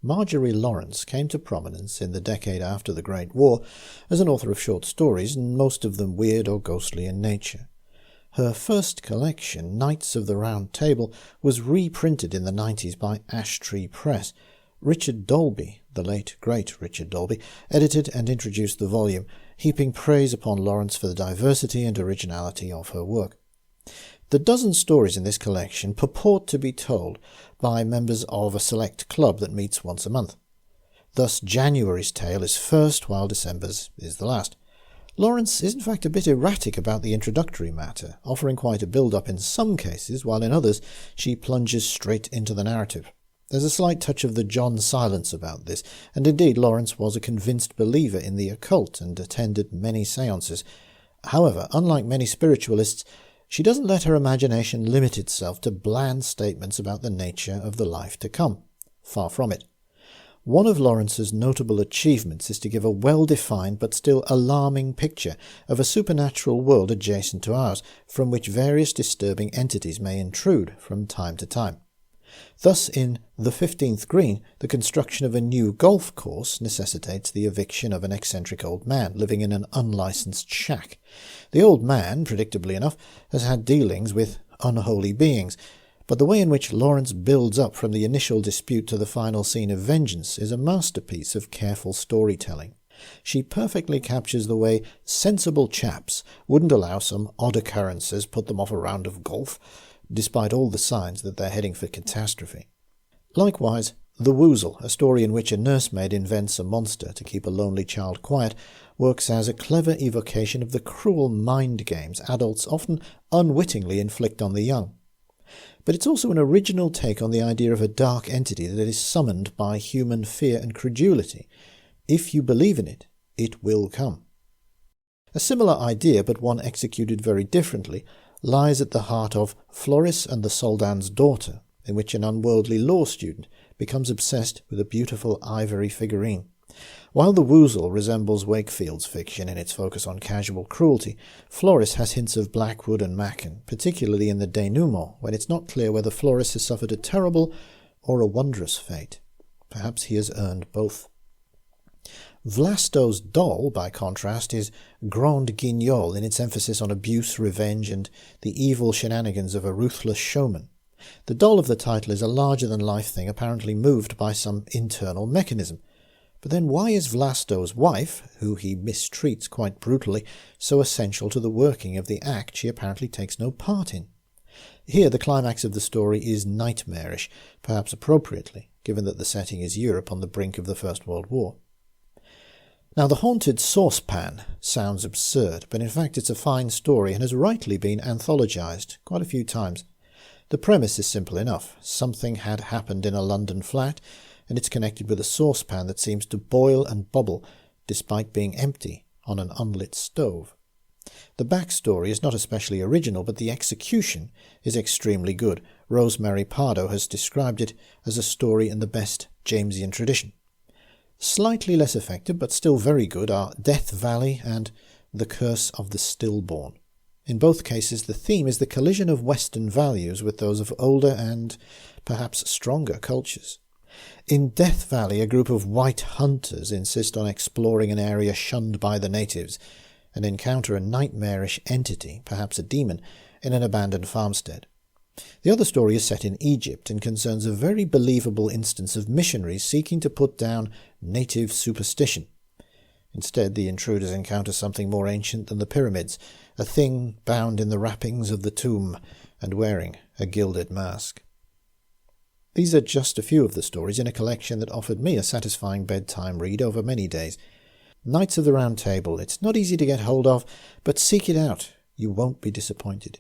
Margery Lawrence came to prominence in the decade after the Great War as an author of short stories, and most of them weird or ghostly in nature. Her first collection, Knights of the Round Table, was reprinted in the 90s by Ash Tree Press. Richard Dalby, the late great Richard Dalby, edited and introduced the volume, heaping praise upon Lawrence for the diversity and originality of her work. The dozen stories in this collection purport to be told by members of a select club that meets once a month. Thus January's tale is first, while December's is the last. Lawrence is in fact a bit erratic about the introductory matter, offering quite a build-up in some cases, while in others she plunges straight into the narrative. There's a slight touch of the John Silence about this, and indeed Lawrence was a convinced believer in the occult and attended many seances. However, unlike many spiritualists, she doesn't let her imagination limit itself to bland statements about the nature of the life to come. Far from it. One of Lawrence's notable achievements is to give a well-defined but still alarming picture of a supernatural world adjacent to ours, from which various disturbing entities may intrude from time to time. Thus, in The 15th Green, the construction of a new golf course necessitates the eviction of an eccentric old man living in an unlicensed shack. The old man, predictably enough, has had dealings with unholy beings, but the way in which Lawrence builds up from the initial dispute to the final scene of vengeance is a masterpiece of careful storytelling. She perfectly captures the way sensible chaps wouldn't allow some odd occurrences put them off a round of golf, despite all the signs that they're heading for catastrophe. Likewise, The Woozle, a story in which a nursemaid invents a monster to keep a lonely child quiet, works as a clever evocation of the cruel mind games adults often unwittingly inflict on the young. But it's also an original take on the idea of a dark entity that is summoned by human fear and credulity. If you believe in it, it will come. A similar idea, but one executed very differently, lies at the heart of Floris and the Soldan's Daughter, in which an unworldly law student becomes obsessed with a beautiful ivory figurine. While The Woozle resembles Wakefield's fiction in its focus on casual cruelty, Floris has hints of Blackwood and Machen, particularly in the denouement, when it's not clear whether Floris has suffered a terrible or a wondrous fate. Perhaps he has earned both. Vlasto's doll, by contrast, is grande guignol in its emphasis on abuse, revenge, and the evil shenanigans of a ruthless showman. The doll of the title is a larger-than-life thing apparently moved by some internal mechanism. But then why is Vlasto's wife, who he mistreats quite brutally, so essential to the working of the act she apparently takes no part in? Here the climax of the story is nightmarish, perhaps appropriately, given that the setting is Europe on the brink of the First World War. Now, The Haunted Saucepan sounds absurd, but in fact it's a fine story and has rightly been anthologized quite a few times. The premise is simple enough. Something had happened in a London flat, and it's connected with a saucepan that seems to boil and bubble despite being empty on an unlit stove. The backstory is not especially original, but the execution is extremely good. Rosemary Pardo has described it as a story in the best Jamesian tradition. Slightly less effective, but still very good, are Death Valley and The Curse of the Stillborn. In both cases, the theme is the collision of Western values with those of older and perhaps stronger cultures. In Death Valley, a group of white hunters insist on exploring an area shunned by the natives and encounter a nightmarish entity, perhaps a demon, in an abandoned farmstead. The other story is set in Egypt and concerns a very believable instance of missionaries seeking to put down native superstition. Instead, the intruders encounter something more ancient than the pyramids, a thing bound in the wrappings of the tomb and wearing a gilded mask. These are just a few of the stories in a collection that offered me a satisfying bedtime read over many days. Knights of the Round Table, it's not easy to get hold of, but seek it out. You won't be disappointed.